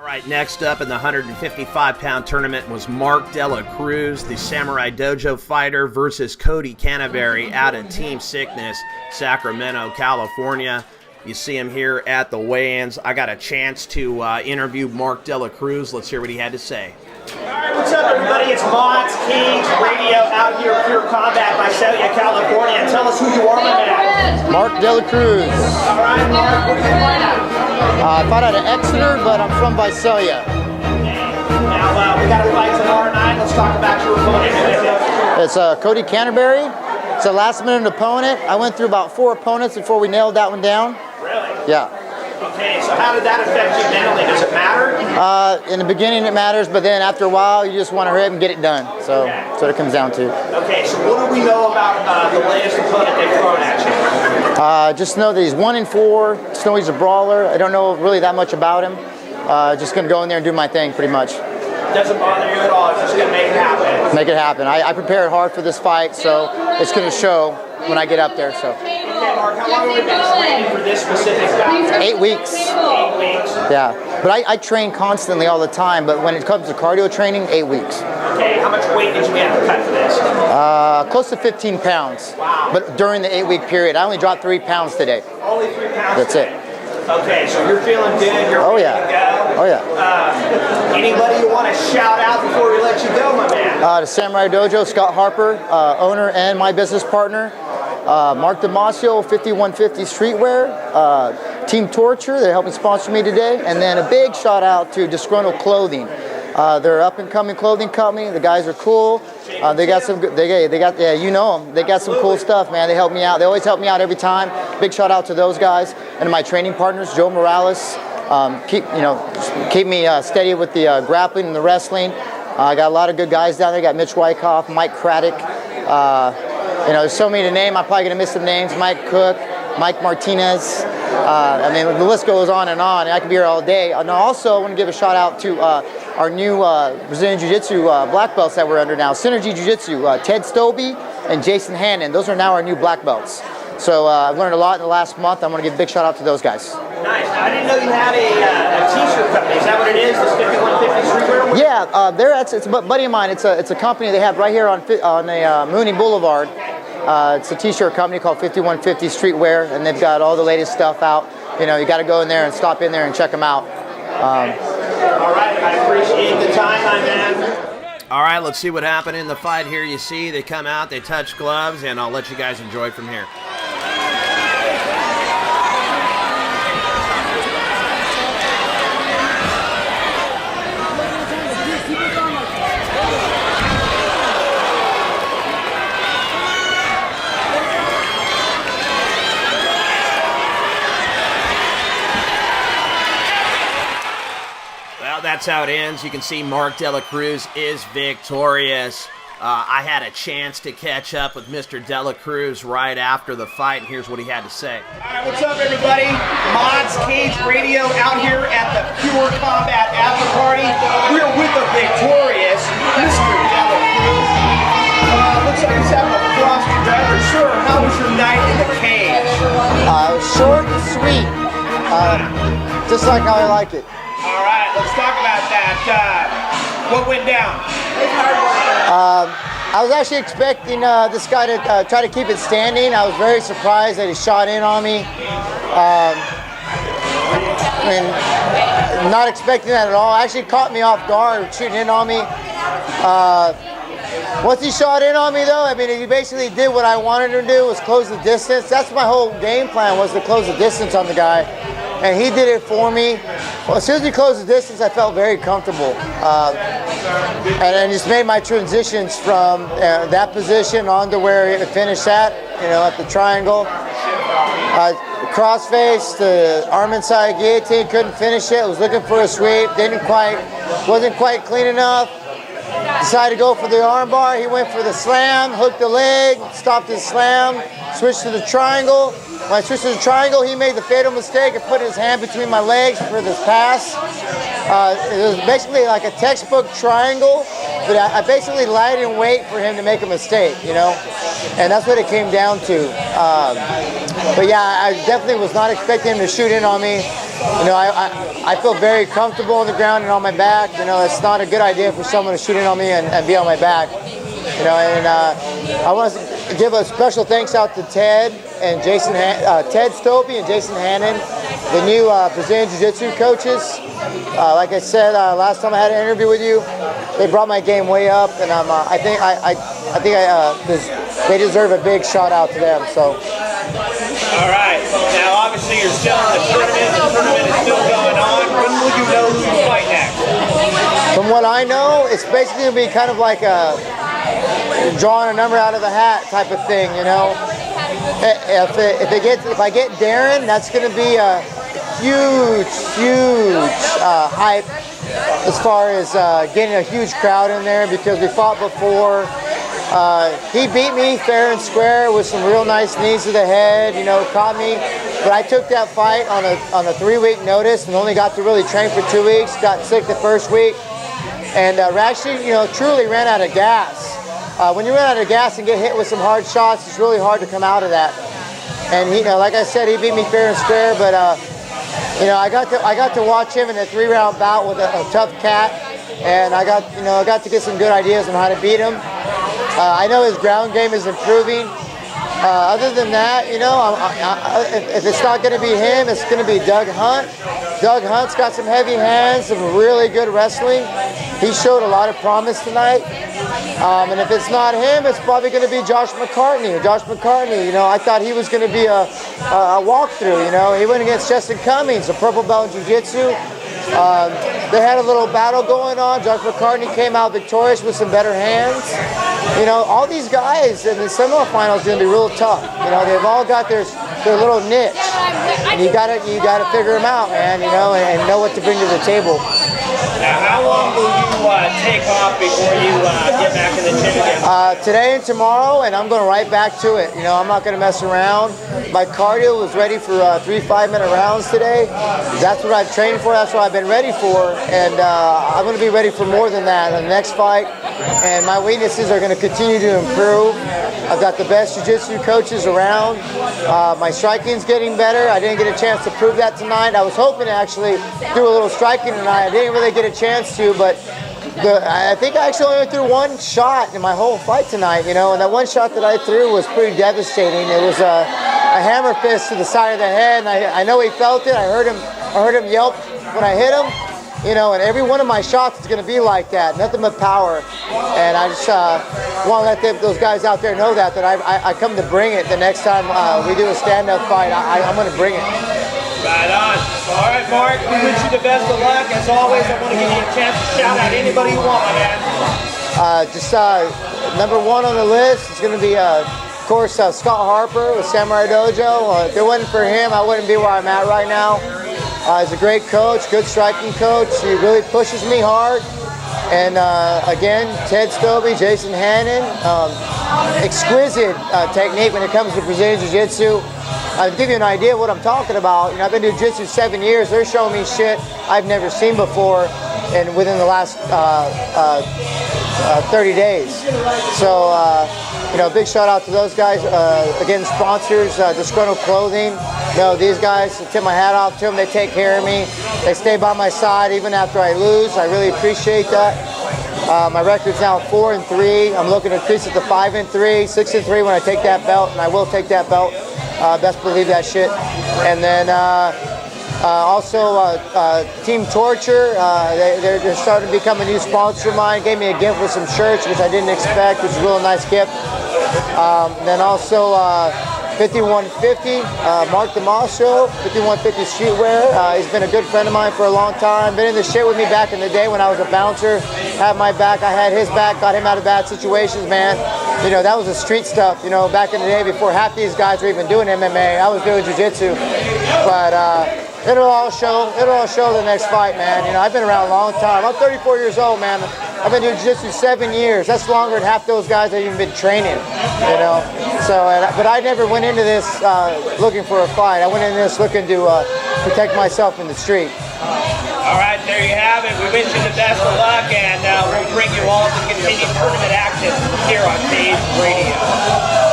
All right, next up in the 155-pound tournament was Mark Dela Cruz, the Samurai Dojo fighter, versus Cruz Cantebury out of Team Sickness, Sacramento, California. You see him here at the weigh-ins. I got a chance to interview Mark Dela Cruz. Let's hear what he had to say. All right, what's up, everybody? It's Mods Cage Radio out here at Pure Combat, Visalia, California. Tell us who you are, my man. Mark Dela Cruz. All right, Mark, where do you fight out? I fought out of Exeter, but I'm from Visalia. Now, we got a fight tomorrow night. Let's talk about your opponent. It's Cruz Cantebury. It's a last-minute opponent. I went through about 4 opponents before we nailed that one down. Really? Yeah. Okay, so how did that affect you mentally? Does it matter? In the beginning it matters, but then after a while you just want to hurry up and get it done. So that's what it comes down to. Okay, so what do we know about the latest opponent they've thrown at you? Just know that he's 1-4. Just know he's a brawler. I don't know really that much about him. Just going to go in there and do my thing pretty much. Doesn't bother you at all. It's just going to make it happen. Make it happen. I prepared hard for this fight, so it's going to show when I get up there. So. Okay, Mark, how long have you been training for this specific bout? 8 weeks. 8 weeks. Yeah, but I train constantly all the time, but when it comes to cardio training, 8 weeks. Okay, how much weight did you have to cut for this? Close to 15 pounds. Wow. But during the 8-week period, I only dropped 3 pounds today. Only 3 pounds That's today. it. Okay, so you're feeling good, you're ready to go. Oh yeah. Anybody you want to shout out before we let you go, my man? The Samurai Dojo, Scott Harper, owner and my business partner. Mark Damasio, 5150 Streetwear. Team Torture, they're helping sponsor me today. And then a big shout out to Disgruntled Clothing. They're up and coming clothing company. The guys are cool. They got some good, they got yeah, you know them. They got some cool stuff, man. They help me out. They always help me out every time. Big shout out to those guys and my training partners, Joe Morales. Keep me steady with the grappling and the wrestling. I got a lot of good guys down there. Got Mitch Wyckoff, Mike Craddock. There's so many to name. I'm probably gonna miss some names. Mike Cook, Mike Martinez. I mean, the list goes on and on. I could be here all day. And also, I want to give a shout out to our new Brazilian Jiu-Jitsu black belts that we're under now. Synergy Jiu-Jitsu, Ted Stobie and Jason Hannon. Those are now our new black belts. So I've learned a lot in the last month. I'm going to give a big shout out to those guys. Nice. I didn't know you had a t-shirt company. Is that what it is? This 5150 Streetwear? Yeah, it's a buddy of mine. It's a company they have right here on Mooney Boulevard. It's a t-shirt company called 5150 Streetwear, and they've got all the latest stuff out. You know, you got to go in there and stop in there and check them out. All right, I appreciate the time, my man. All right, let's see what happened in the fight here. You see, they come out, they touch gloves, and I'll let you guys enjoy from here. That's how it ends. You can see Mark Dela Cruz is victorious. I had a chance to catch up with Mr. Dela Cruz right after the fight, and here's what he had to say. All right, what's up, everybody? Mods Cage Radio out here at the Pure Combat After Party. We're with the victorious Mr. Dela Cruz. Looks like he's having a frosty beverage. Sir, how was your night in the cage? Short and sweet, just like how I like it. All right, let's talk about that. What went down? I was actually expecting this guy to try to keep it standing. I was very surprised that he shot in on me. Not expecting that at all. Actually caught me off guard, shooting in on me. Once he shot in on me, though, I mean, he basically did what I wanted him to do, was close the distance. That's my whole game plan, was to close the distance on the guy. And he did it for me. Well, as soon as he closed the distance, I felt very comfortable. And I just made my transitions from that position on to where he finished at, at the triangle. Crossface, the arm inside guillotine, couldn't finish it. Was looking for a sweep, wasn't quite clean enough. Decided to go for the armbar. He went for the slam, hooked the leg, stopped his slam, switched to the triangle. When I switched to the triangle, he made the fatal mistake of putting his hand between my legs for this pass. It was basically like a textbook triangle, but I basically lied in wait for him to make a mistake, and that's what it came down to. But yeah, I definitely was not expecting him to shoot in on me. you know, I feel very comfortable on the ground and on my back. You know, it's not a good idea for someone to shoot in on me and be on my back. You know, and I want to give a special thanks out to Ted and Jason, Ted Stopey and Jason Hannon, the new Brazilian Jiu-Jitsu coaches. Like I said last time I had an interview with you, they brought my game way up, and I think they deserve a big shout out to them. So. All right. Now, obviously, you're still in the tournament. The tournament is still going on. When will you know who you fight next? From what I know, it's basically going to be kind of like a drawing a number out of the hat type of thing, you know. If I get Darren, that's going to be a huge hype as far as getting a huge crowd in there, because we fought before. He beat me fair and square with some real nice knees to the head, you know, caught me. But I took that fight on a 3-week notice and only got to really train for 2 weeks. Got sick the first week, and actually, you know, truly ran out of gas. When you run out of gas and get hit with some hard shots, it's really hard to come out of that. And he, you know, like I said, he beat me fair and square. But you know, I got to watch him in a 3-round bout with a tough cat, and I got to get some good ideas on how to beat him. I know his ground game is improving. Other than that, you know, if it's not going to be him, it's going to be Doug Hunt. Doug Hunt's got some heavy hands, some really good wrestling. He showed a lot of promise tonight. And if it's not him, it's probably going to be Josh McCartney. Josh McCartney, you know, I thought he was going to be a walkthrough, you know. He went against Justin Cummings, a purple belt in jiu-jitsu. They had a little battle going on. Josh McCartney came out victorious with some better hands. You know, all these guys in the semifinals are going to be real tough. You know, they've all got their little niche, and you gotta figure them out, man. You know, and know what to bring to the table. Now, how long will you take off before you get back in the gym again? Today and tomorrow, and I'm going right back to it. You know, I'm not going to mess around. My cardio was ready for 3 5-minute rounds today. That's what I've trained for. That's what I've been ready for, and I'm going to be ready for more than that in the next fight. And my weaknesses are going to continue to improve. I've got the best jiu-jitsu coaches around. My striking's getting better. I didn't get a chance to prove that tonight. I was hoping to actually do a little striking tonight. I didn't really get a chance to, but I think I actually only threw one shot in my whole fight tonight, you know, and that one shot that I threw was pretty devastating. It was a hammer fist to the side of the head, and I know he felt it. I heard him yelp when I hit him. You know, and every one of my shots is going to be like that, nothing but power. And I just want to let those guys out there know that I come to bring it the next time we do a stand-up fight. I'm going to bring it. Right on. All right, Mark, we wish you the best of luck. As always, I want to give you a chance to shout out anybody you want, my man. Number one on the list is going to be, of course, Scott Harper with Samurai Dojo. If it wasn't for him, I wouldn't be where I'm at right now. He's a great coach, good striking coach. He really pushes me hard. And again, Ted Stobie, Jason Hannon, exquisite technique when it comes to Brazilian Jiu-Jitsu. I'll give you an idea of what I'm talking about. You know, I've been doing Jiu-Jitsu 7 years. They're showing me shit I've never seen before, and within the last 30 days. So, you know, big shout out to those guys. Again, sponsors, Disgruntled Clothing. You know, these guys, I tip my hat off to them. They take care of me. They stay by my side even after I lose. I really appreciate that. My record's now 4-3. I'm looking to increase it to 5-3, 6-3 when I take that belt, and I will take that belt. Best believe that shit. And then also Team Torture. They're starting to become a new sponsor of mine. Gave me a gift with some shirts, which I didn't expect. Which is a real nice gift. Then also 5150, Mark Damasio, 5150 Streetwear. He's been a good friend of mine for a long time. Been in the shit with me back in the day when I was a bouncer. Had my back, I had his back, got him out of bad situations, man. You know, that was the street stuff, you know, back in the day before half these guys were even doing MMA. I was doing jiu-jitsu. But it'll all show the next fight, man. You know, I've been around a long time. I'm 34 years old, man. I've been doing jiu-jitsu 7 years. That's longer than half those guys that have even been training, you know. So, but I never went into this looking for a fight. I went into this looking to protect myself in the street. All right, there you have it. We wish you the best of luck, and we'll bring you all the continued tournament action here on Cage Radio.